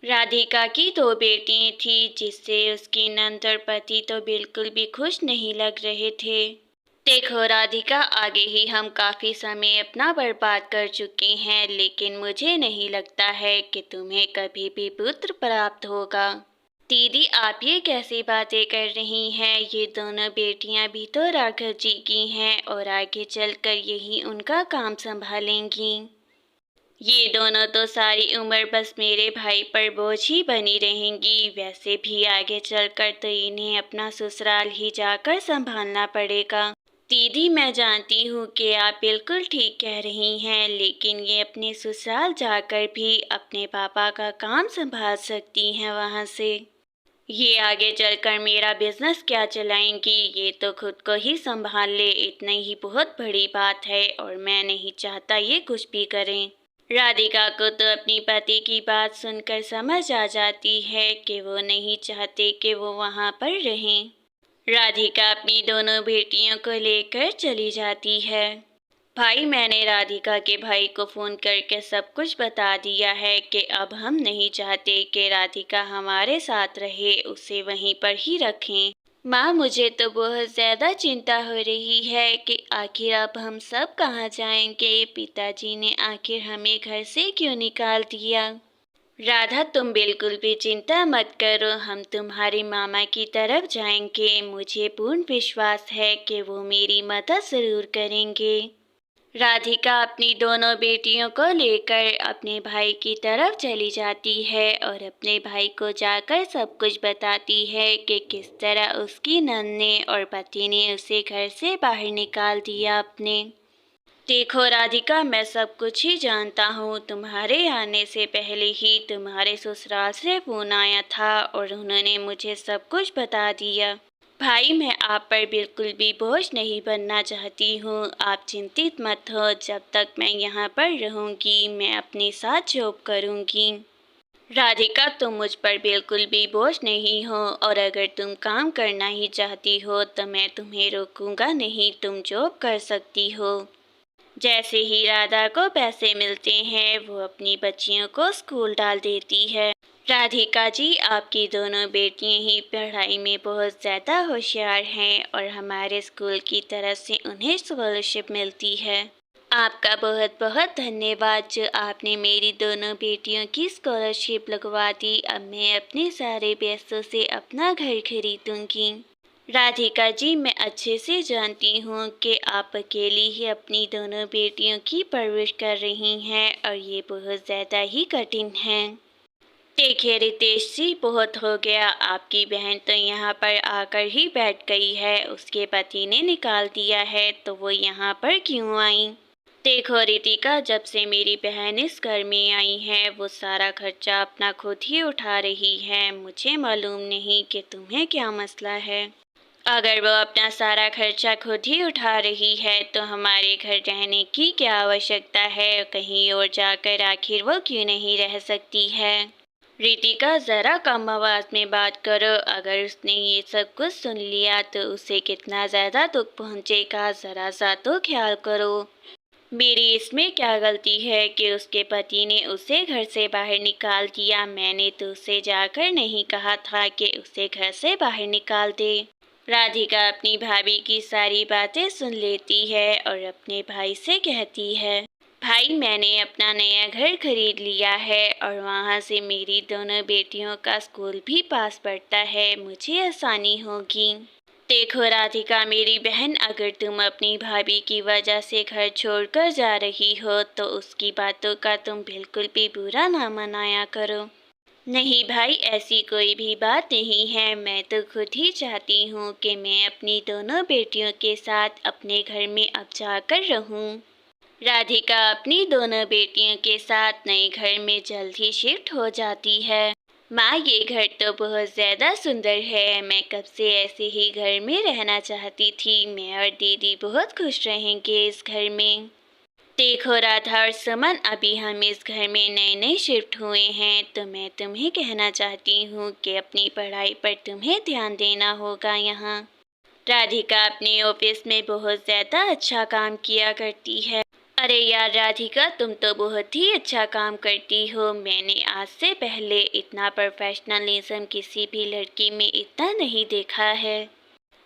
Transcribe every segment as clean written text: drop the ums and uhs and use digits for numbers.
राधिका की दो बेटियां थीं जिससे उसकी नंद और पति तो बिल्कुल भी खुश नहीं लग रहे थे। देखो राधिका, आगे ही हम काफी समय अपना बर्बाद कर चुके हैं, लेकिन मुझे नहीं लगता है कि तुम्हें कभी भी पुत्र प्राप्त होगा। दीदी, आप ये कैसी बातें कर रही हैं? ये दोनों बेटियां भी तो राघव जी की हैं और आगे चलकर यही उनका काम संभालेंगी। ये दोनों तो सारी उम्र बस मेरे भाई पर बोझ ही बनी रहेंगी। वैसे भी आगे चलकर तो इन्हें अपना ससुराल ही जाकर संभालना पड़ेगा। दीदी, मैं जानती हूँ कि आप बिल्कुल ठीक कह रही हैं, लेकिन ये अपने ससुराल जाकर भी अपने पापा का काम संभाल सकती हैं वहाँ से। ये आगे चलकर मेरा बिजनेस क्या चलाएंगी? ये तो खुद को ही संभाल ले, इतनी ही बहुत बड़ी बात है और मैं नहीं चाहता ये कुछ भी करें। राधिका को तो अपनी पति की बात सुनकर समझ आ जाती है कि वो नहीं चाहते कि वो वहाँ पर रहें। राधिका अपनी दोनों बेटियों को लेकर चली जाती है। भाई, मैंने राधिका के भाई को फ़ोन करके सब कुछ बता दिया है कि अब हम नहीं चाहते कि राधिका हमारे साथ रहे, उसे वहीं पर ही रखें। माँ, मुझे तो बहुत ज़्यादा चिंता हो रही है कि आखिर अब हम सब कहाँ जाएंगे। पिताजी ने आखिर हमें घर से क्यों निकाल दिया। राधा, तुम बिल्कुल भी चिंता मत करो, हम तुम्हारे मामा की तरफ जाएंगे। मुझे पूर्ण विश्वास है कि वो मेरी मदद ज़रूर करेंगे। राधिका अपनी दोनों बेटियों को लेकर अपने भाई की तरफ चली जाती है और अपने भाई को जाकर सब कुछ बताती है कि किस तरह उसकी नंद ने और पति ने उसे घर से बाहर निकाल दिया अपने। देखो राधिका, मैं सब कुछ ही जानता हूँ। तुम्हारे आने से पहले ही तुम्हारे ससुराल से फोन आया था और उन्होंने मुझे सब कुछ बता दिया। भाई, मैं आप पर बिल्कुल भी बोझ नहीं बनना चाहती हूँ। आप चिंतित मत हो, जब तक मैं यहाँ पर रहूँगी मैं अपने साथ जॉब करूँगी। राधिका, तुम मुझ पर बिल्कुल भी बोझ नहीं हो और अगर तुम काम करना ही चाहती हो तो मैं तुम्हें रोकूंगा नहीं, तुम जॉब कर सकती हो। जैसे ही राधा को पैसे मिलते हैं वो अपनी बच्चियों को स्कूल डाल देती है। राधिका जी, आपकी दोनों बेटियां ही पढ़ाई में बहुत ज़्यादा होशियार हैं और हमारे स्कूल की तरफ से उन्हें स्कॉलरशिप मिलती है। आपका बहुत बहुत धन्यवाद जो आपने मेरी दोनों बेटियों की स्कॉलरशिप लगवा दी। अब मैं अपने सारे पैसों से अपना घर खरीदूंगी। राधिका जी, मैं अच्छे से जानती हूँ कि आप अकेली ही अपनी दोनों बेटियों की परवरिश कर रही हैं और ये बहुत ज़्यादा ही कठिन है। देखिए रितेश जी, बहुत हो गया। आपकी बहन तो यहाँ पर आकर ही बैठ गई है, उसके पति ने निकाल दिया है तो वो यहाँ पर क्यों आई। देखो रितिका, जब से मेरी बहन इस घर में आई है वो सारा खर्चा अपना खुद ही उठा रही है। मुझे मालूम नहीं कि तुम्हें क्या मसला है। अगर वो अपना सारा खर्चा खुद ही उठा रही है तो हमारे घर रहने की क्या आवश्यकता है। कहीं और जाकर आखिर वो क्यों नहीं रह सकती है। रितिका, ज़रा कम आवाज़ में बात करो। अगर उसने ये सब कुछ सुन लिया तो उसे कितना ज़्यादा दुख पहुँचेगा, ज़रा सा तो ख्याल करो। मेरी इसमें क्या गलती है कि उसके पति ने उसे घर से बाहर निकाल दिया। मैंने तो उसे जाकर नहीं कहा था कि उसे घर से बाहर निकाल दे। राधिका अपनी भाभी की सारी बातें सुन लेती है और अपने भाई से कहती है, भाई, मैंने अपना नया घर खरीद लिया है और वहाँ से मेरी दोनों बेटियों का स्कूल भी पास पड़ता है, मुझे आसानी होगी। देखो राधिका मेरी बहन, अगर तुम अपनी भाभी की वजह से घर छोड़कर जा रही हो तो उसकी बातों का तुम बिल्कुल भी बुरा ना मनाया करो। नहीं भाई, ऐसी कोई भी बात नहीं है। मैं तो खुद ही चाहती हूँ कि मैं अपनी दोनों बेटियों के साथ अपने घर में अब जाकर रहूँ। राधिका अपनी दोनों बेटियों के साथ नए घर में जल्द ही शिफ्ट हो जाती है। माँ, ये घर तो बहुत ज़्यादा सुंदर है। मैं कब से ऐसे ही घर में रहना चाहती थी। मैं और दीदी बहुत खुश रहेंगे इस घर में। देखो राधा और सुमन, अभी हम इस घर में नए नए शिफ्ट हुए हैं तो मैं तुम्हें कहना चाहती हूँ कि अपनी पढ़ाई पर तुम्हें ध्यान देना होगा यहाँ। राधिका अपने ऑफिस में बहुत ज़्यादा अच्छा काम किया करती है। अरे यार राधिका, तुम तो बहुत ही अच्छा काम करती हो। मैंने आज से पहले इतना प्रोफेशनलिज्म किसी भी लड़की में इतना नहीं देखा है।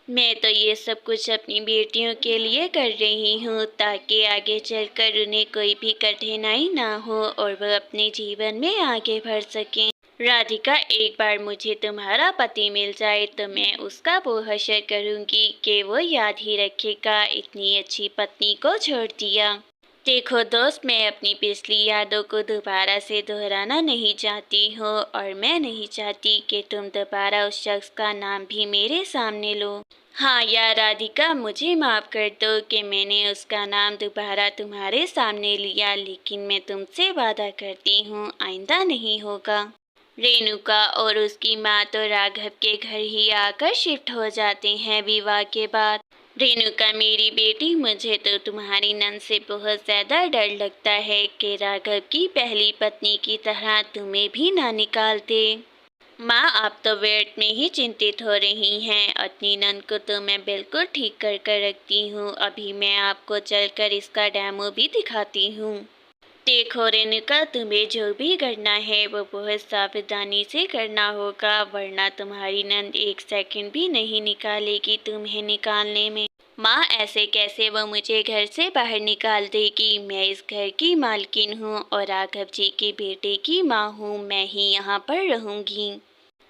मैं तो ये सब कुछ अपनी बेटियों के लिए कर रही हूँ ताकि आगे चलकर उन्हें कोई भी कठिनाई ना हो और वह अपने जीवन में आगे बढ़ सकें। राधिका, एक बार मुझे तुम्हारा पति मिल जाए तो मैं उसका वो हश्र करूँगी कि वो याद ही रखेगा इतनी अच्छी पत्नी को छोड़ दिया। देखो दोस्त, मैं अपनी पिछली यादों को दोबारा से दोहराना नहीं चाहती हूँ और मैं नहीं चाहती कि तुम दोबारा उस शख्स का नाम भी मेरे सामने लो। हाँ यार राधिका, मुझे माफ़ कर दो कि मैंने उसका नाम दोबारा तुम्हारे सामने लिया, लेकिन मैं तुमसे वादा करती हूँ आइंदा नहीं होगा। रेणुका और उसकी माँ तो राघव के घर ही आकर शिफ्ट हो जाते हैं विवाह के बाद। रेणुका मेरी बेटी, मुझे तो तुम्हारी नंद से बहुत ज़्यादा डर लगता है कि राघव की पहली पत्नी की तरह तुम्हें भी ना निकाल दे। माँ, आप तो वेट में ही चिंतित हो रही हैं। अपनी नंद को तो मैं बिल्कुल ठीक कर कर रखती हूँ। अभी मैं आपको चलकर इसका डेमो भी दिखाती हूँ। देखो रेणुका, तुम्हें जो भी करना है वो बहुत सावधानी से करना होगा, वरना तुम्हारी नंद एक सेकंड भी नहीं निकालेगी तुम्हें निकालने में। माँ, ऐसे कैसे वो मुझे घर से बाहर निकाल देगी? मैं इस घर की मालकिन हूँ और राघव जी के बेटे की माँ हूँ। मैं ही यहाँ पर रहूँगी।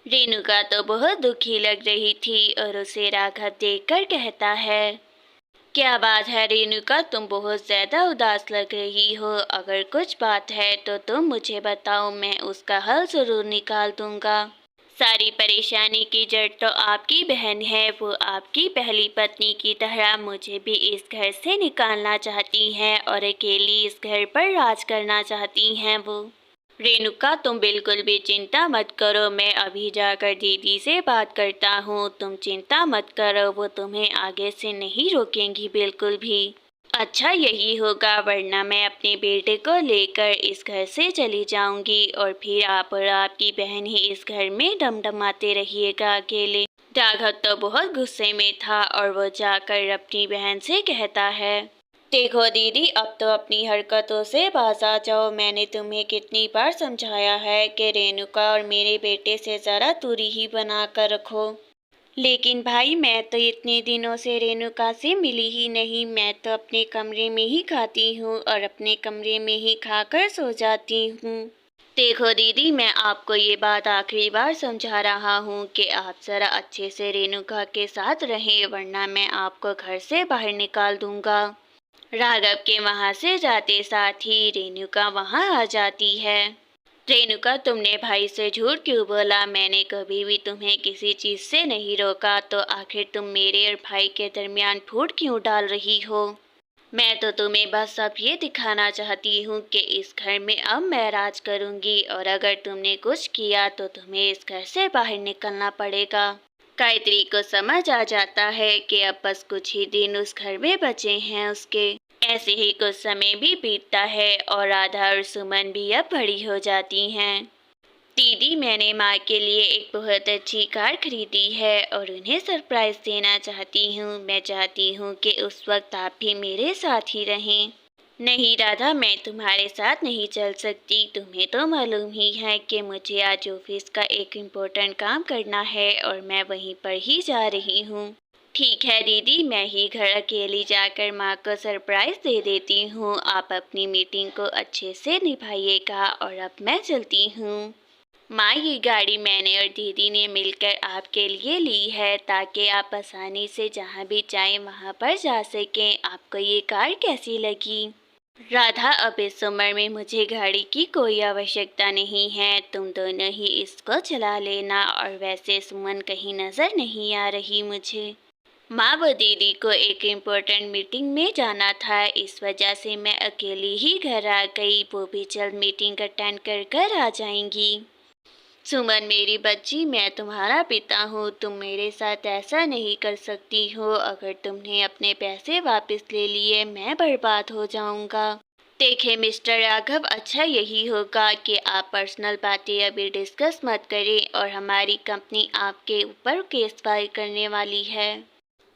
रेणुका तो बहुत दुखी लग रही थी और उसे राघव देखकर कहता है, क्या बात है रेणुका, तुम बहुत ज़्यादा उदास लग रही हो। अगर कुछ बात है तो तुम मुझे बताओ, मैं उसका हल ज़रूर निकाल दूंगा। सारी परेशानी की जड़ तो आपकी बहन है। वो आपकी पहली पत्नी की तरह मुझे भी इस घर से निकालना चाहती हैं और अकेली इस घर पर राज करना चाहती हैं वो। रेणुका, तुम बिल्कुल भी चिंता मत करो, मैं अभी जाकर दीदी से बात करता हूँ। तुम चिंता मत करो, वो तुम्हें आगे से नहीं रोकेंगी बिल्कुल भी। अच्छा यही होगा, वरना मैं अपने बेटे को लेकर इस घर से चली जाऊंगी और फिर आप और आपकी बहन ही इस घर में डमडमाते रहिएगा अकेले। राघव तो बहुत गुस्से में था और वो जाकर अपनी बहन से कहता है, देखो दीदी, अब तो अपनी हरकतों से बाज आ जाओ। मैंने तुम्हें कितनी बार समझाया है कि रेणुका और मेरे बेटे से ज़रा दूरी ही बना कर रखो। लेकिन भाई, मैं तो इतने दिनों से रेणुका से मिली ही नहीं। मैं तो अपने कमरे में ही खाती हूँ और अपने कमरे में ही खाकर सो जाती हूँ। देखो दीदी, मैं आपको ये बात आखिरी बार समझा रहा हूँ कि आप ज़रा अच्छे से रेणुका के साथ रहें, वरना मैं आपको घर से बाहर निकाल दूँगा। राघव के वहाँ से जाते साथ ही रेणुका वहाँ आ जाती है। रेणुका, तुमने भाई से झूठ क्यों बोला? मैंने कभी भी तुम्हें किसी चीज़ से नहीं रोका, तो आखिर तुम मेरे और भाई के दरमियान फूट क्यों डाल रही हो? मैं तो तुम्हें बस अब ये दिखाना चाहती हूँ कि इस घर में अब मैं राज करूँगी और अगर तुमने कुछ किया तो तुम्हें इस घर से बाहर निकलना पड़ेगा। गायत्री को समझ आ जाता है कि अब बस कुछ ही दिन उस घर में बचे हैं उसके। ऐसे ही कुछ समय भी बीतता है और राधा और सुमन भी अब बड़ी हो जाती हैं। दीदी, मैंने माँ के लिए एक बहुत अच्छी कार खरीदी है और उन्हें सरप्राइज देना चाहती हूँ। मैं चाहती हूँ कि उस वक्त आप भी मेरे साथ ही रहें। नहीं राधा, मैं तुम्हारे साथ नहीं चल सकती। तुम्हें तो मालूम ही है कि मुझे आज ऑफिस का एक इम्पोर्टेंट काम करना है और मैं वहीं पर ही जा रही हूँ। ठीक है दीदी, मैं ही घर अकेली जाकर माँ को सरप्राइज दे देती हूँ। आप अपनी मीटिंग को अच्छे से निभाइएगा और अब मैं चलती हूँ। माँ, ये गाड़ी मैंने और दीदी ने मिलकर आपके लिए ली है ताकि आप आसानी से जहाँ भी चाहें वहाँ पर जा सकें। आपको ये कार कैसी लगी? राधा, अब इस उम्र में मुझे गाड़ी की कोई आवश्यकता नहीं है। तुम दोनों ही इसको चला लेना। और वैसे सुमन कहीं नज़र नहीं आ रही मुझे। माँ, वो दीदी को एक इम्पोर्टेंट मीटिंग में जाना था, इस वजह से मैं अकेली ही घर आ गई। वो भी जल्द मीटिंग अटेंड कर कर आ जाएंगी। सुमन मेरी बच्ची, मैं तुम्हारा पिता हूँ। तुम मेरे साथ ऐसा नहीं कर सकती हो। अगर तुमने अपने पैसे वापस ले लिए, मैं बर्बाद हो जाऊँगा। देखिए मिस्टर राघव, अच्छा यही होगा कि आप पर्सनल बातें अभी डिस्कस मत करें और हमारी कंपनी आपके ऊपर केस फाइल करने वाली है।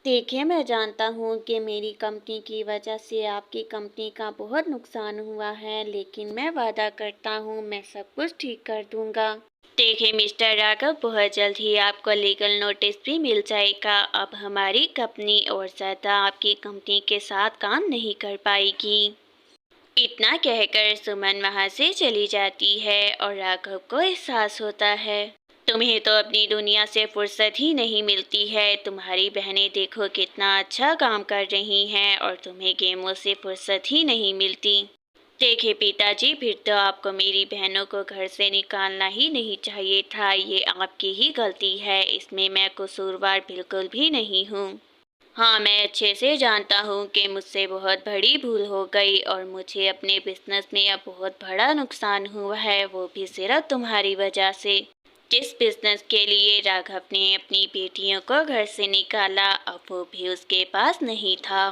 देखिए, मैं जानता हूँ कि मेरी कंपनी की वजह से आपकी कंपनी का बहुत नुकसान हुआ है, लेकिन मैं वादा करता हूँ मैं सब कुछ ठीक कर दूँगा। देखिए मिस्टर राघव, बहुत जल्द ही आपको लीगल नोटिस भी मिल जाएगा। अब हमारी कंपनी और ज़्यादा आपकी कंपनी के साथ काम नहीं कर पाएगी। इतना कहकर सुमन वहाँ से चली जाती है और राघव को एहसास होता है, तुम्हें तो अपनी दुनिया से फुर्सत ही नहीं मिलती है। तुम्हारी बहनें देखो कितना अच्छा काम कर रही हैं और तुम्हें गेमों से फुर्सत ही नहीं मिलती। देखिए पिताजी, फिर तो आपको मेरी बहनों को घर से निकालना ही नहीं चाहिए था। ये आपकी ही गलती है, इसमें मैं कसूरवार बिल्कुल भी नहीं हूँ। हाँ, मैं अच्छे से जानता हूँ कि मुझसे बहुत बड़ी भूल हो गई और मुझे अपने बिज़नेस में अब बहुत बड़ा नुकसान हुआ है, वो भी सिर्फ़ तुम्हारी वजह से। जिस बिज़नेस के लिए राघव ने अपनी बेटियों को घर से निकाला, अब वो भी उसके पास नहीं था।